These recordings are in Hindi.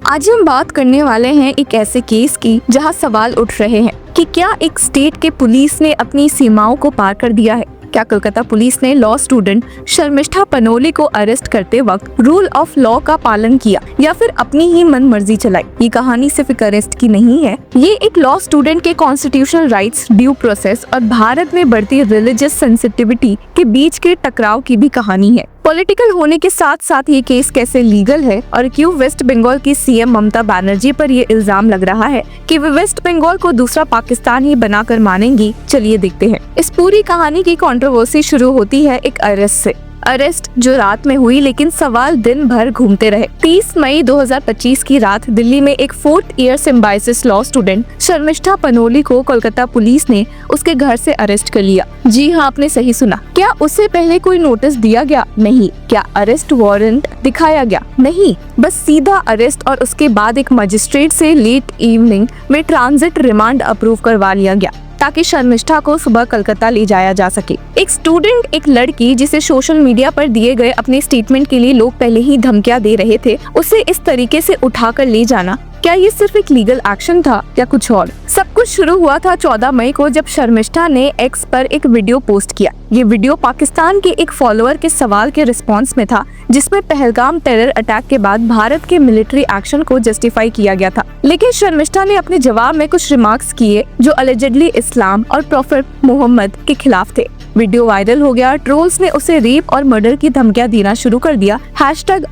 आज हम बात करने वाले हैं एक ऐसे केस की जहां सवाल उठ रहे हैं कि क्या एक स्टेट के पुलिस ने अपनी सीमाओं को पार कर दिया है। क्या कोलकाता पुलिस ने लॉ स्टूडेंट शर्मिष्ठा पनोली को अरेस्ट करते वक्त रूल ऑफ लॉ का पालन किया या फिर अपनी ही मन मर्जी चलाई। ये कहानी सिर्फ एक अरेस्ट की नहीं है, ये एक लॉ स्टूडेंट के कॉन्स्टिट्यूशनल राइट्स, ड्यू प्रोसेस और भारत में बढ़ती रिलीजियस सेंसिटिविटी के बीच के टकराव की भी कहानी है। पॉलिटिकल होने के साथ साथ ये केस कैसे लीगल है और क्यों वेस्ट बंगाल की सीएम ममता बनर्जी पर ये इल्जाम लग रहा है कि वे वेस्ट बंगाल को दूसरा पाकिस्तान ही बनाकर मानेंगी, चलिए देखते हैं। इस पूरी कहानी की कंट्रोवर्सी शुरू होती है एक अरेस्ट से। अरेस्ट जो रात में हुई, लेकिन सवाल दिन भर घूमते रहे। 30 मई 2025 की रात दिल्ली में एक 4th year symbiosis law student Sharmishtha Panoli को कोलकाता पुलिस ने उसके घर से अरेस्ट कर लिया। जी हाँ, आपने सही सुना। क्या उससे पहले कोई नोटिस दिया गया? नहीं। क्या अरेस्ट वारंट दिखाया गया? नहीं। बस सीधा अरेस्ट और उसके बाद एक मजिस्ट्रेट से लेट इवनिंग में ट्रांजिट रिमांड अप्रूव करवा लिया गया ताकि शर्मिष्ठा को सुबह कलकत्ता ले जाया जा सके। एक स्टूडेंट, एक लड़की जिसे सोशल मीडिया पर दिए गए अपने स्टेटमेंट के लिए लोग पहले ही धमकियां दे रहे थे, उसे इस तरीके से उठाकर ले जाना, क्या ये सिर्फ एक लीगल एक्शन था या कुछ और? सब कुछ शुरू हुआ था 14 मई को जब शर्मिष्ठा ने एक्स पर एक वीडियो पोस्ट किया। ये वीडियो पाकिस्तान के एक फॉलोअर के सवाल के रिस्पांस में था, जिसमें पहलगाम टेरर अटैक के बाद भारत के मिलिट्री एक्शन को जस्टिफाई किया गया था। लेकिन शर्मिष्ठा ने अपने जवाब में कुछ रिमार्क्स किए जो अलेजेडली इस्लाम और प्रॉफेट मोहम्मद के खिलाफ थे। वीडियो वायरल हो गया। ट्रोल्स ने उसे रेप और मर्डर की धमकियां देना शुरू कर दिया।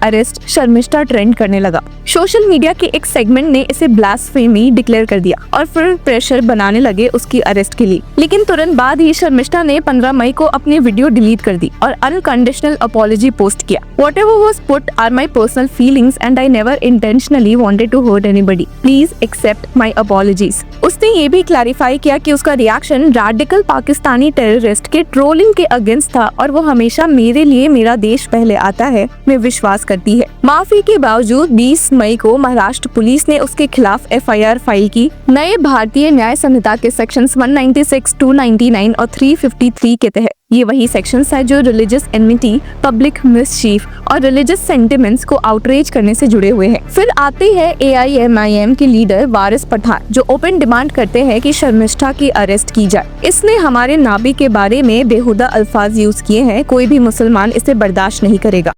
#अरेस्ट शर्मिष्ठा ट्रेंड करने लगा। सोशल मीडिया के एक सेगमेंट ने इसे ब्लास्फेमी डिक्लेयर कर दिया और फिर प्रेशर बनाने लगे उसकी अरेस्ट के लिए। लेकिन तुरंत बाद ही शर्मिष्ठा ने 15 मई को अपनी वीडियो डिलीट कर दी और अनकंडीशनल अपॉलजी पोस्ट किया। Whatever was put are my personal feelings and I never intentionally wanted to hurt anybody. Please accept my apologies. उसने ये भी क्लैरिफाई किया कि उसका रिएक्शन रैडिकल पाकिस्तानी टेररिस्ट के ट्रोलिंग के अगेंस्ट था और वो हमेशा मेरे लिए मेरा देश पहले आता है में विश्वास करती है। माफी के बावजूद 20 मई को महाराष्ट्र पुलिस ने उसके खिलाफ FIR फाइल की। नए भारतीय न्याय संहिता के सेक्शंस 196, 299 और 353 के तहत। ये वही सेक्शंस है जो रिलीजियस एनमिटी, पब्लिक मिसचीफ और रिलीजियस सेंटिमेंट्स को आउटरीच करने से जुड़े हुए हैं। फिर आते हैं AIMIM के लीडर वारिस पठान, जो ओपन डिमांड करते हैं कि शर्मिष्ठा की अरेस्ट की जाए। इसने हमारे नाबी के बारे में बेहुदा अल्फाज यूज किए हैं, कोई भी मुसलमान इसे बर्दाश्त नहीं करेगा।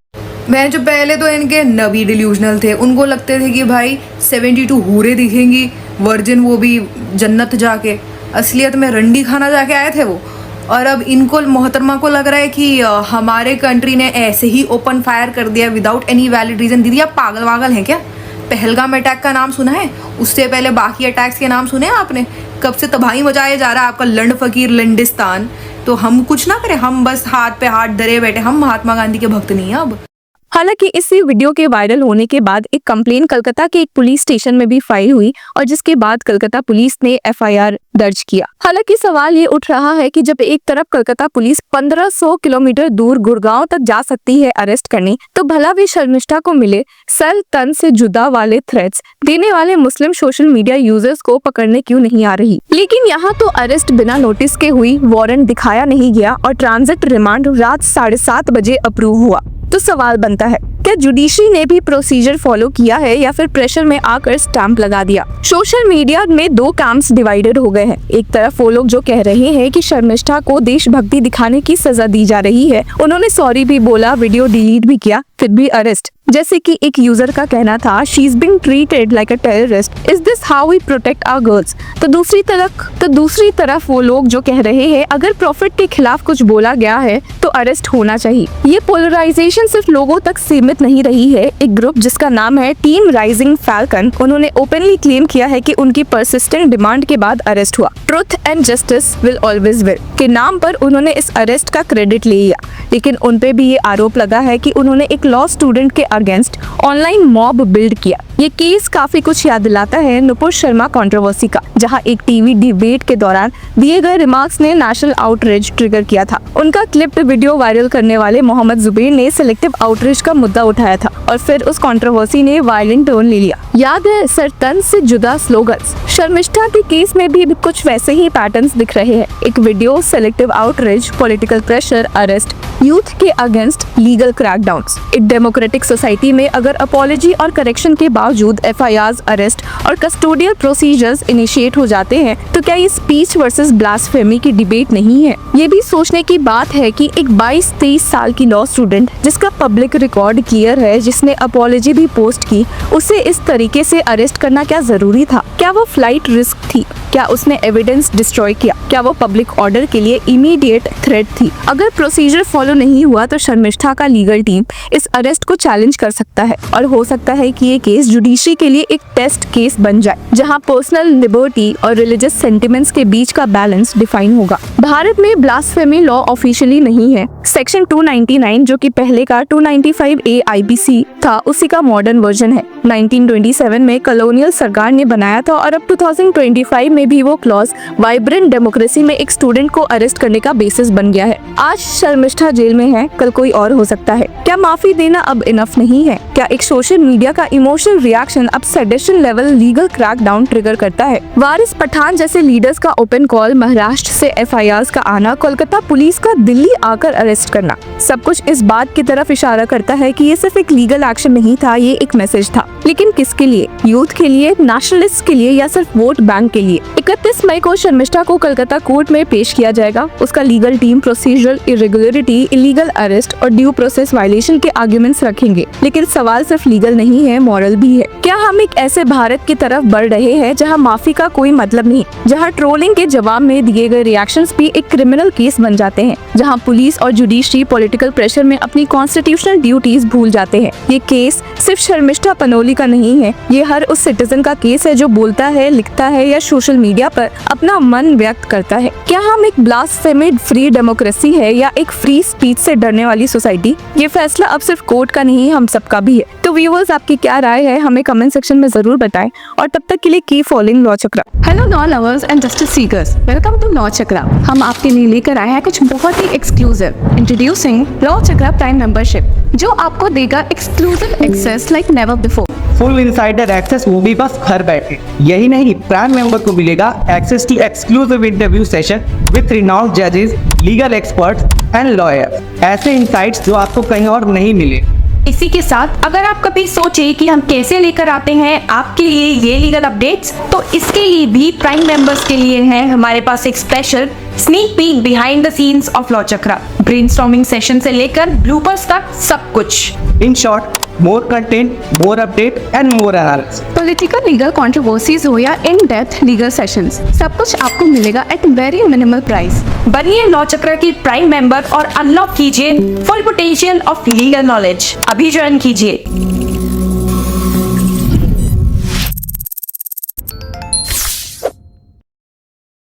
मैं जो पहले तो इनके नबी डिल्यूजनल थे, उनको लगते थे कि भाई 72 हूरे दिखेंगी वर्जिन, वो भी जन्नत जाके। असलियत में रंडी खाना जाके आए थे वो। और अब इनको मोहतरमा को लग रहा है कि हमारे कंट्री ने ऐसे ही ओपन फायर कर दिया विदाउट एनी वैलिड रीजन। दीदी आप पागल वागल हैं क्या? पहलगाम अटैक का नाम सुना है? उससे पहले बाकी अटैक्स के नाम सुने हैं आपने? कब से तबाही मचाया जा रहा है आपका लंड फकीर लंडिस्तान। तो हम कुछ ना करें, हम बस हाथ पे हाथ धरे बैठे, हम महात्मा गांधी के भक्त नहीं है अब। हालांकि इसी वीडियो के वायरल होने के बाद एक कंप्लेन कलकत्ता के एक पुलिस स्टेशन में भी फाइल हुई और जिसके बाद कलकत्ता पुलिस ने FIR दर्ज किया। हालांकि सवाल ये उठ रहा है कि जब एक तरफ कलकत्ता पुलिस 1500 किलोमीटर दूर गुड़गांव तक जा सकती है अरेस्ट करने, तो भला भी शर्मिष्ठा को मिले सर तन से जुदा वाले थ्रेट्स देने वाले मुस्लिम सोशल मीडिया यूजर्स को पकड़ने क्यों नहीं आ रही। लेकिन यहाँ तो अरेस्ट बिना नोटिस के हुई, वारंट दिखाया नहीं गया और ट्रांजिट रिमांड रात 7:30 बजे अप्रूव हुआ। तो सवाल बनता है, क्या जुडिशरी ने भी प्रोसीजर फॉलो किया है या फिर प्रेशर में आकर स्टैंप लगा दिया? सोशल मीडिया में दो कैंप्स डिवाइडेड हो गए हैं। एक तरफ वो लोग जो कह रहे हैं कि शर्मिष्ठा को देशभक्ति दिखाने की सजा दी जा रही है, उन्होंने सॉरी भी बोला, वीडियो डिलीट भी किया, फिर भी अरेस्ट। जैसे कि एक यूजर का कहना था, she is being treated like a terrorist, is this how we protect our girls? तो दूसरी तरफ वो लोग जो कह रहे हैं अगर प्रॉफिट के खिलाफ कुछ बोला गया है तो अरेस्ट होना चाहिए। ये पोलराइजेशन सिर्फ लोगों तक सीमित नहीं रही है। एक ग्रुप जिसका नाम है टीम राइजिंग फैल्कन, उन्होंने ओपनली क्लेम किया है कि उनकी परसिस्टेंट डिमांड के बाद अरेस्ट हुआ। Truth and justice will always win के नाम पर उन्होंने इस अरेस्ट का क्रेडिट ले लिया, लेकिन उन पे भी ये आरोप लगा है कि उन्होंने एक लॉ स्टूडेंट के अगेंस्ट ऑनलाइन मॉब बिल्ड किया। ये केस काफी कुछ याद दिलाता है नुपुर शर्मा कंट्रोवर्सी का, जहां एक टीवी डिबेट के दौरान दिए गए रिमार्क्स ने नेशनल आउटरीच ट्रिगर किया था। उनका क्लिप्ड वीडियो वायरल करने वाले मोहम्मद जुबैर ने सिलेक्टिव आउटरीच का मुद्दा उठाया था और फिर उस कंट्रोवर्सी ने वायलेंट टर्न ले लिया। याद है सर तन से जुदा स्लोगन्स? शर्मिष्ठा के केस में भी कुछ वैसे ही पैटर्न्स दिख रहे हैं। एक video, selective outreach, political pressure, arrest, youth के अगेंस्ट लीगल क्रैकडाउन्स। एक डेमोक्रेटिक सोसाइटी में अगर अपॉलजी और करेक्शन के बावजूद एफआईआर, अरेस्ट और कस्टोडियल प्रोसीजर्स इनिशिएट हो जाते हैं तो क्या ये स्पीच वर्सेस ब्लास्फेमी की डिबेट नहीं है? ये भी सोचने की बात है कि एक 22-23 साल की लॉ स्टूडेंट जिसका पब्लिक रिकॉर्ड क्लियर है, जिसने अपॉलजी भी पोस्ट की, उसे इस तरीके से अरेस्ट करना क्या जरूरी था? क्या वो फ्लाइट रिस्क थी? क्या उसने एविडेंस डिस्ट्रॉय किया? क्या वो पब्लिक ऑर्डर के लिए इमीडिएट थ्रेट थी? अगर प्रोसीजर फॉलो नहीं हुआ तो शर्मिष्ठा का लीगल टीम इस अरेस्ट को चैलेंज कर सकता है और हो सकता है कि ये केस जुडिशरी के लिए एक टेस्ट केस बन जाए, जहां पर्सनल लिबर्टी और रिलीजियस सेंटिमेंट्स के बीच का बैलेंस डिफाइन होगा। भारत में ब्लास्फेमी लॉ ऑफिशियली नहीं है। सेक्शन 299 जो कि पहले का 295A IPC था, उसी का मॉडर्न वर्जन है। 1927 में कॉलोनियल सरकार ने बनाया था और अब 2025 में भी वो क्लॉज वाइब्रेंट डेमोक्रेसी में एक स्टूडेंट को अरेस्ट करने का बेसिस बन गया है। आज शर्मिष्ठा जेल में है, कल कोई और हो सकता है। क्या माफी देना अब इनफ नहीं है? क्या एक सोशल मीडिया का इमोशनल रिएक्शन अब sedition level legal crackdown trigger करता है? वारिस पठान जैसे लीडर्स का ओपन कॉल, महाराष्ट्र से एफआईआर का आना, कोलकाता पुलिस का दिल्ली आकर अरेस्ट करना, सब कुछ इस बात की तरफ इशारा करता है कि ये सिर्फ एक लीगल एक्शन नहीं था, ये एक मैसेज था। लेकिन किसके लिए? यूथ के लिए, नेशनलिस्ट के लिए या सिर्फ वोट बैंक के लिए? 31 मई को शर्मिष्ठा को कोलकाता कोर्ट में पेश किया जाएगा। उसका legal team procedural irregularity, illegal arrest और ड्यू प्रोसेस वायलेशन के आर्गुमेंट्स रखेंगे। लेकिन सवाल सिर्फ लीगल नहीं है, मॉरल भी है। क्या हम एक ऐसे भारत की तरफ बढ़ रहे हैं जहां माफी का कोई मतलब नहीं, जहां ट्रोलिंग के जवाब में दिए गए रिएक्शंस भी एक क्रिमिनल केस बन जाते हैं, जहां पुलिस और जुडिशरी पॉलिटिकल प्रेशर में अपनी कॉन्स्टिट्यूशनल ड्यूटीज भूल जाते हैं? ये केस सिर्फ शर्मिष्ठा पनोली का नहीं है, ये हर उस सिटीजन का केस है जो बोलता है, लिखता है या सोशल मीडिया पर अपना मन व्यक्त करता है। क्या हम एक ब्लास्फेमी फ्री डेमोक्रेसी है या एक फ्री स्पीच से डरने वाली सोसाइटी? ये फैसला अब सिर्फ कोर्ट का नहीं, हम सबका भी है। तो व्यूअर्स, आपकी क्या राय है हमें कमेंट सेक्शन में जरूर बताएं और तब तक के लिए keep following law Chakra. Hello law lovers and justice seekers, welcome to law Chakra. हम आपके लिए लेकर आए हैं कुछ बहुत ही exclusive. Introducing law Chakra prime membership, जो आपको देगा exclusive access like never before. Full insider access, वो भी बस घर बैठे। यही नहीं, प्राइम मेंबर को मिलेगा access to exclusive interview session with renowned जजेस, लीगल एक्सपर्ट्स एंड लॉयर्स। ऐसे इनसाइट्स जो आपको कहीं और नहीं मिले। इसी के साथ अगर आप कभी सोचे कि हम कैसे लेकर आते हैं आपके लिए ये लीगल अपडेट्स, तो इसके लिए भी प्राइम मेंबर्स के लिए है हमारे पास एक special sneak peek behind the scenes of law chakra. Brainstorming session से लेकर ब्लूपर्स तक सब कुछ। In short, more content, more update and more analysis. Political legal controversies हो या इन डेप्थ लीगल सेशंस, सब कुछ आपको मिलेगा एट वेरी मिनिमल प्राइस। बनिए लॉ चक्र की प्राइम मेंबर और अनलॉक कीजिए full potential of legal knowledge. अभी ज्वाइन कीजिए।